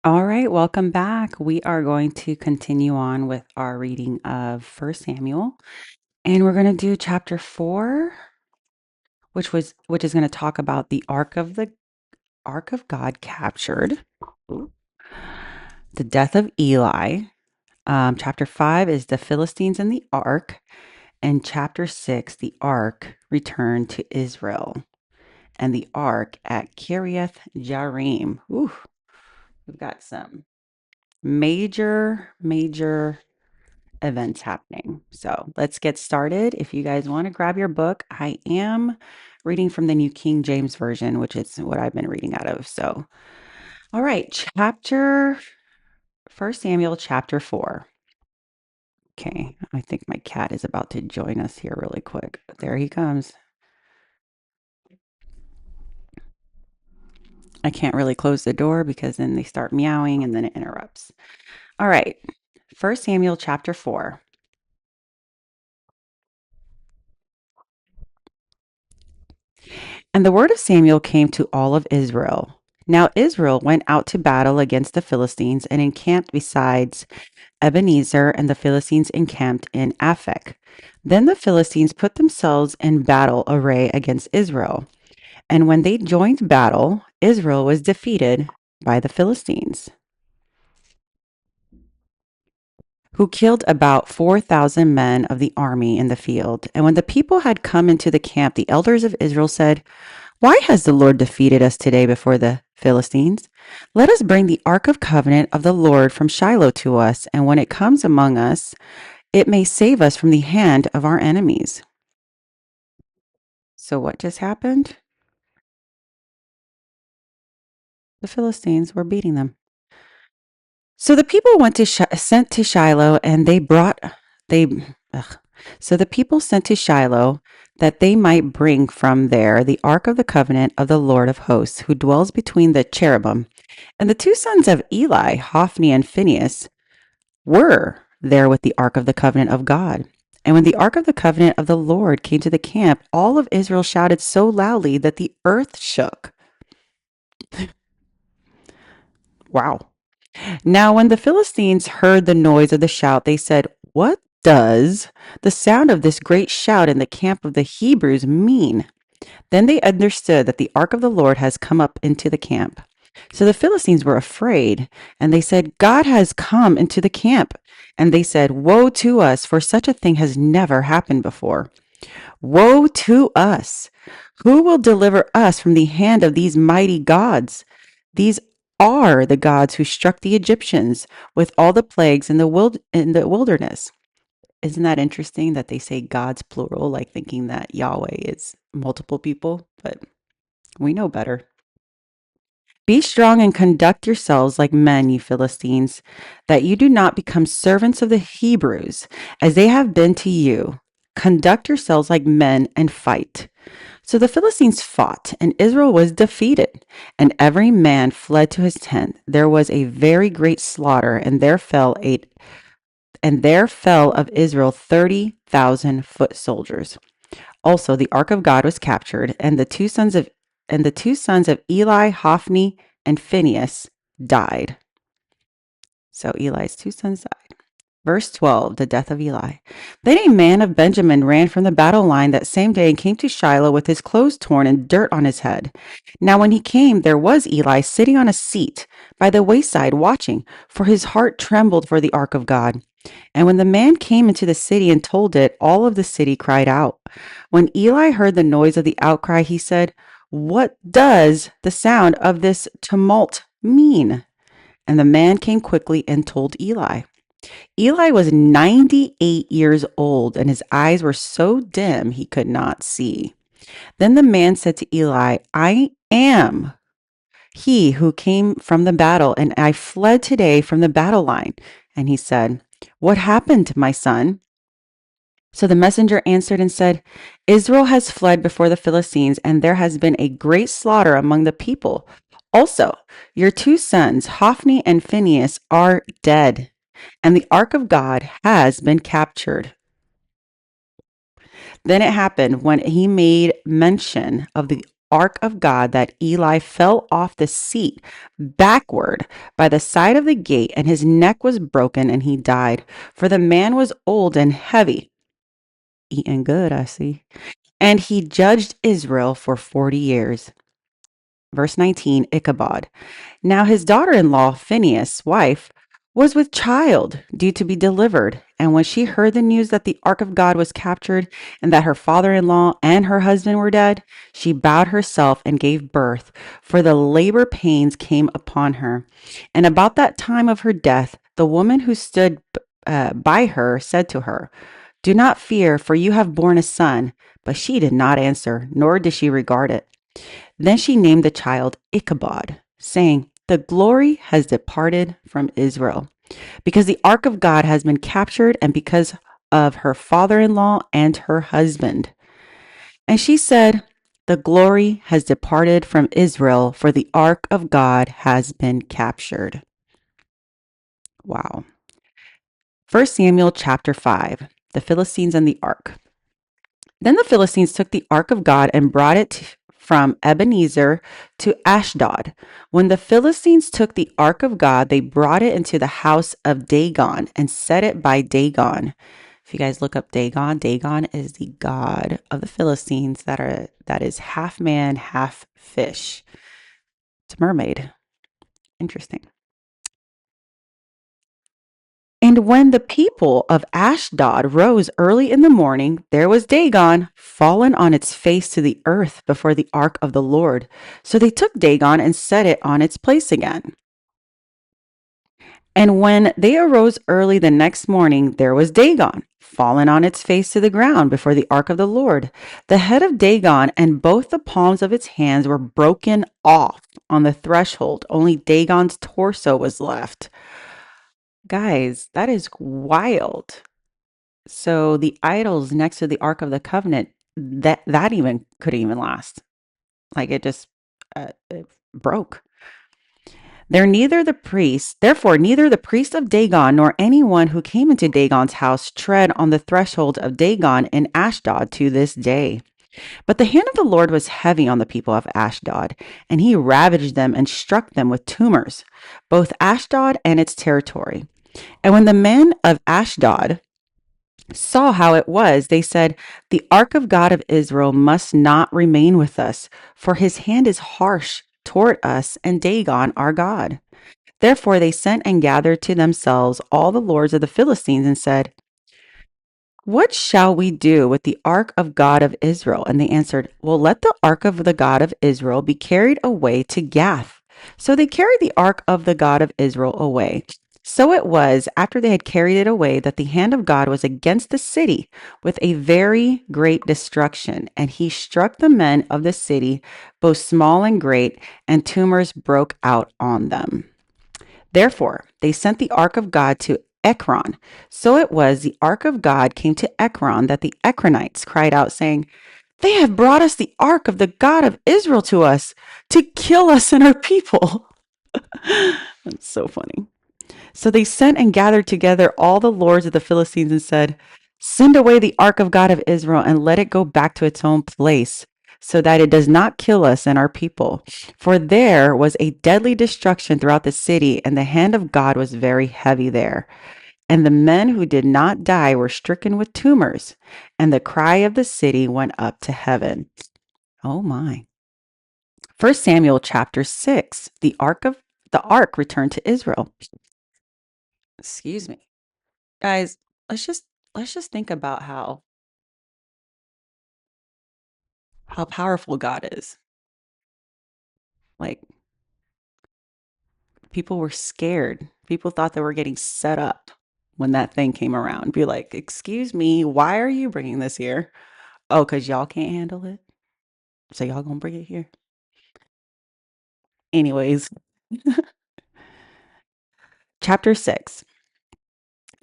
All right, welcome back. We are going to continue on with our reading of First Samuel, and we're going to do chapter 4, which is going to talk about the Ark of God captured, the death of Eli. Chapter 5 is the Philistines and the Ark, and chapter 6, the Ark returned to Israel, and the Ark at Kiriath Jearim. Ooh, we've got some major events happening. So let's get started. If you guys want to grab your book, I am reading from the New King James Version, which is what I've been reading out of. So, all right, First Samuel chapter 4. Okay, I think my cat is about to join us here really quick. There he comes. I can't really close the door because then they start meowing and then it interrupts. All right, First Samuel chapter 4. And the word of Samuel came to all of Israel. Now Israel went out to battle against the Philistines and encamped besides Ebenezer, and the Philistines encamped in Aphek. Then the Philistines put themselves in battle array against Israel. And when they joined battle, Israel was defeated by the Philistines, who killed about 4,000 men of the army in the field. And when the people had come into the camp, the elders of Israel said, "Why has the Lord defeated us today before the Philistines? Let us bring the ark of covenant of the Lord from Shiloh to us, and when it comes among us, it may save us from the hand of our enemies." So what just happened? The Philistines were beating them. So the people sent to Shiloh, and they. Ugh. So the people sent to Shiloh that they might bring from there the ark of the covenant of the Lord of hosts, who dwells between the cherubim. And the two sons of Eli, Hophni and Phinehas, were there with the ark of the covenant of God. And when the ark of the covenant of the Lord came to the camp, all of Israel shouted so loudly that the earth shook. Wow. Now, when the Philistines heard the noise of the shout, they said, "What does the sound of this great shout in the camp of the Hebrews mean?" Then they understood that the ark of the Lord has come up into the camp. So the Philistines were afraid, and they said, "God has come into the camp." And they said, "Woe to us, for such a thing has never happened before. Woe to us! Who will deliver us from the hand of these mighty gods? These are the gods who struck the Egyptians with all the plagues in the wilderness." Isn't that interesting that they say gods plural, like thinking that Yahweh is multiple people? But we know better. "Be strong and conduct yourselves like men, you Philistines, that you do not become servants of the Hebrews, as they have been to you. Conduct yourselves like men and fight." So the Philistines fought, and Israel was defeated, and every man fled to his tent. There was a very great slaughter, and there fell of Israel 30,000 foot soldiers. Also, the ark of God was captured, and the two sons of Eli, Hophni, and Phinehas died. So Eli's two sons died. Verse 12, the death of Eli. Then a man of Benjamin ran from the battle line that same day and came to Shiloh with his clothes torn and dirt on his head. Now when he came, there was Eli sitting on a seat by the wayside watching, for his heart trembled for the ark of God. And when the man came into the city and told it, all of the city cried out. When Eli heard the noise of the outcry, he said, "What does the sound of this tumult mean?" And the man came quickly and told Eli. Eli was 98 years old, and his eyes were so dim he could not see. Then the man said to Eli, "I am he who came from the battle, and I fled today from the battle line." And he said, "What happened, my son?" So the messenger answered and said, "Israel has fled before the Philistines, and there has been a great slaughter among the people. Also, your two sons, Hophni and Phinehas, are dead, and the ark of God has been captured." Then it happened when he made mention of the ark of God that Eli fell off the seat backward by the side of the gate, and his neck was broken, and he died. For the man was old and heavy. Eating good, I see. And he judged Israel for 40 years. Verse 19, Ichabod. Now his daughter in law, Phinehas' wife, was with child due to be delivered. And when she heard the news that the ark of God was captured and that her father in law and her husband were dead, she bowed herself and gave birth, for the labor pains came upon her. And about that time of her death, the woman who stood by her said to her, Do not fear, for you have borne a son. But she did not answer, nor did she regard it. Then she named the child Ichabod, saying, The glory has departed from Israel, because the ark of God has been captured, and because of her father in law and her husband. And she said, The glory has departed from Israel, for the ark of God has been captured. Wow. 1 Samuel chapter 5, the Philistines and the ark. Then the Philistines took the ark of God and brought it from Ebenezer to Ashdod. When the Philistines took the ark of God, they brought it into the house of Dagon and set it by Dagon. If you guys look up Dagon, Dagon is the god of the Philistines that is half man, half fish. It's a mermaid. Interesting. And when the people of Ashdod rose early in the morning, there was Dagon fallen on its face to the earth before the ark of the Lord. So they took Dagon and set it on its place again. And when they arose early the next morning, there was Dagon fallen on its face to the ground before the ark of the Lord. The head of Dagon and both the palms of its hands were broken off on the threshold. Only Dagon's torso was left. Guys, that is wild. So the idols next to the Ark of the Covenant, that even couldn't even last. Like it broke. Therefore, neither the priest of Dagon nor anyone who came into Dagon's house tread on the threshold of Dagon in Ashdod to this day. But the hand of the Lord was heavy on the people of Ashdod, and he ravaged them and struck them with tumors, both Ashdod and its territory. And when the men of Ashdod saw how it was, they said, The ark of God of Israel must not remain with us, for his hand is harsh toward us and Dagon our God. Therefore they sent and gathered to themselves all the lords of the Philistines and said, What shall we do with the ark of God of Israel? And they answered, Well, let the ark of the God of Israel be carried away to Gath. So they carried the ark of the God of Israel away. So it was, after they had carried it away, that the hand of God was against the city with a very great destruction. And he struck the men of the city, both small and great, and tumors broke out on them. Therefore, they sent the ark of God to Ekron. So it was, the ark of God came to Ekron, that the Ekronites cried out, saying, They have brought us the ark of the God of Israel to us to kill us and our people. That's so funny. So they sent and gathered together all the lords of the Philistines and said, Send away the ark of God of Israel and let it go back to its own place, so that it does not kill us and our people. For there was a deadly destruction throughout the city, and the hand of God was very heavy there. And the men who did not die were stricken with tumors, and the cry of the city went up to heaven. Oh my. 1 Samuel chapter 6. The ark returned to Israel. Excuse me. Guys, let's just think about how powerful God is. Like, people were scared. People thought they were getting set up when that thing came around. Be like, "Excuse me, why are you bringing this here?" "Oh, cuz y'all can't handle it. So y'all going to bring it here." Anyways, chapter 6.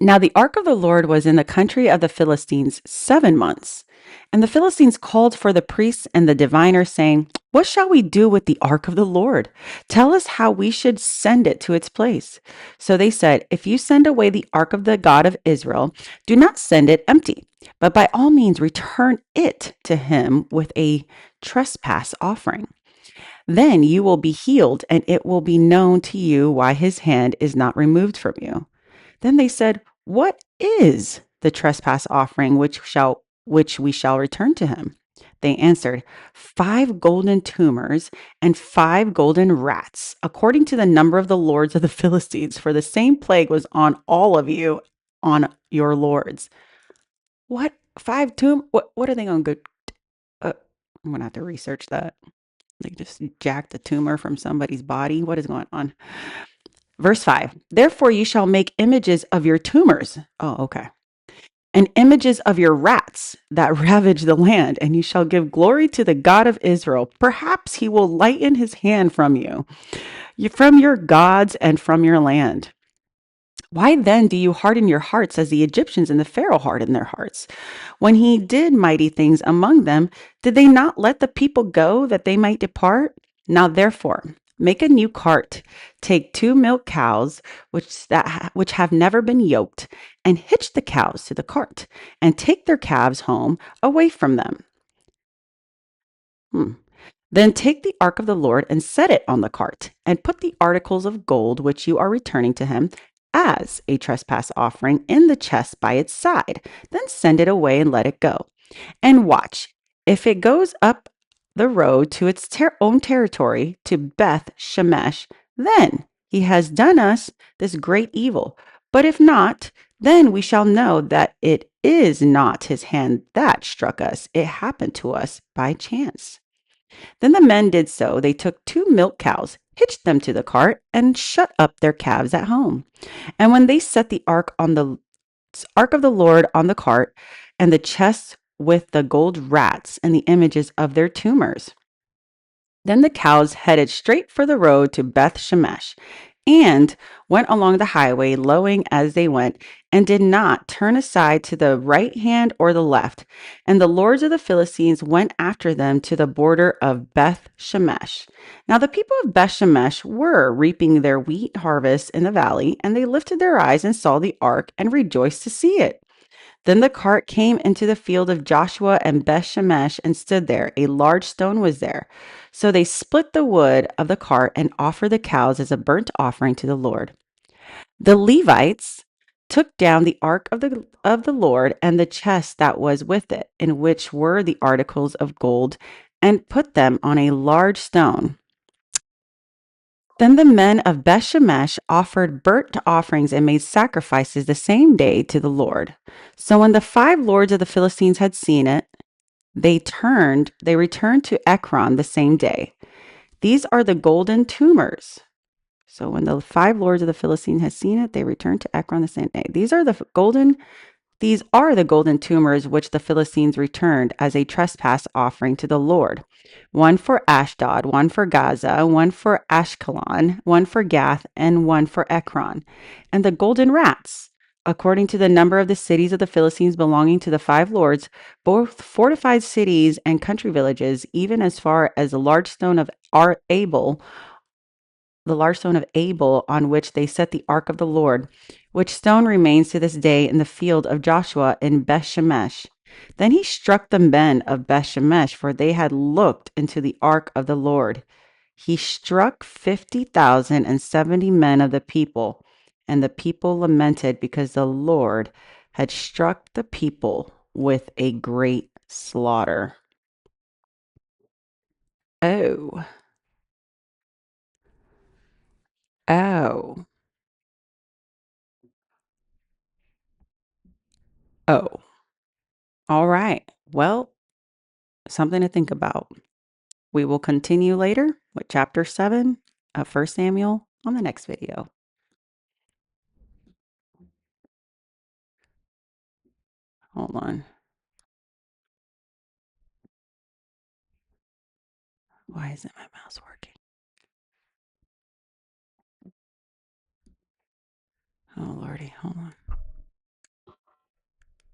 Now the ark of the Lord was in the country of the Philistines 7 months. And the Philistines called for the priests and the diviners, saying, What shall we do with the ark of the Lord? Tell us how we should send it to its place. So they said, If you send away the ark of the God of Israel, do not send it empty, but by all means return it to him with a trespass offering. Then you will be healed, and it will be known to you why his hand is not removed from you. Then they said, What is the trespass offering which we shall return to him? They answered, 5 golden tumors and 5 golden rats, according to the number of the lords of the Philistines, for the same plague was on all of you, on your lords. What? What are they going to go? I'm going to have to research that. They just jacked a tumor from somebody's body. What is going on? Verse 5. Therefore you shall make images of your tumors. Oh, okay. And images of your rats that ravage the land, and you shall give glory to the God of Israel. Perhaps he will lighten his hand from you, from your gods and from your land. Why then do you harden your hearts as the Egyptians and the Pharaoh hardened their hearts? When he did mighty things among them, did they not let the people go that they might depart? Now therefore, make a new cart. Take 2 milk cows, which have never been yoked, and hitch the cows to the cart, and take their calves home away from them. Then take the ark of the Lord and set it on the cart, and put the articles of gold which you are returning to him as a trespass offering in the chest by its side. Then send it away and let it go. And watch, if it goes up the road to its own territory, to Beth Shemesh, then he has done us this great evil. But if not, then we shall know that it is not his hand that struck us. It happened to us by chance. Then the men did so. They took 2 milk cows, hitched them to the cart, and shut up their calves at home. And when they set the ark of the Lord on the cart, and the chest with the gold rats and the images of their tumors, then the cows headed straight for the road to Beth Shemesh, and went along the highway, lowing as they went, and did not turn aside to the right hand or the left. And the lords of the Philistines went after them to the border of Beth Shemesh. Now the people of Beth Shemesh were reaping their wheat harvest in the valley, and they lifted their eyes and saw the ark and rejoiced to see it. Then the cart came into the field of Joshua and Beth Shemesh and stood there. A large stone was there. So they split the wood of the cart and offered the cows as a burnt offering to the Lord. The Levites took down the ark of the Lord and the chest that was with it, in which were the articles of gold, and put them on a large stone. Then the men of Beth Shemesh offered burnt offerings and made sacrifices the same day to the Lord. So when the 5 lords of the Philistines had seen it, they returned to Ekron the same day. These are the golden tumors. So when the 5 lords of the Philistines had seen it, they returned to Ekron the same day. These are the golden tumors which the Philistines returned as a trespass offering to the Lord. One for Ashdod, one for Gaza, one for Ashkelon, one for Gath, and one for Ekron. And the golden rats, according to the number of the cities of the Philistines belonging to the 5 lords, both fortified cities and country villages, even as far as the large stone of Abel, on which they set the ark of the Lord, which stone remains to this day in the field of Joshua in Beth Shemesh. Then he struck the men of Beth Shemesh, for they had looked into the ark of the Lord. He struck 50,070 men of the people, and the people lamented because the Lord had struck the people with a great slaughter. Oh, oh, oh. All right. Well, something to think about. We will continue later with chapter 7 of 1 Samuel on the next video. Hold on. Why isn't my mouse working? Oh, Lordy. Hold on.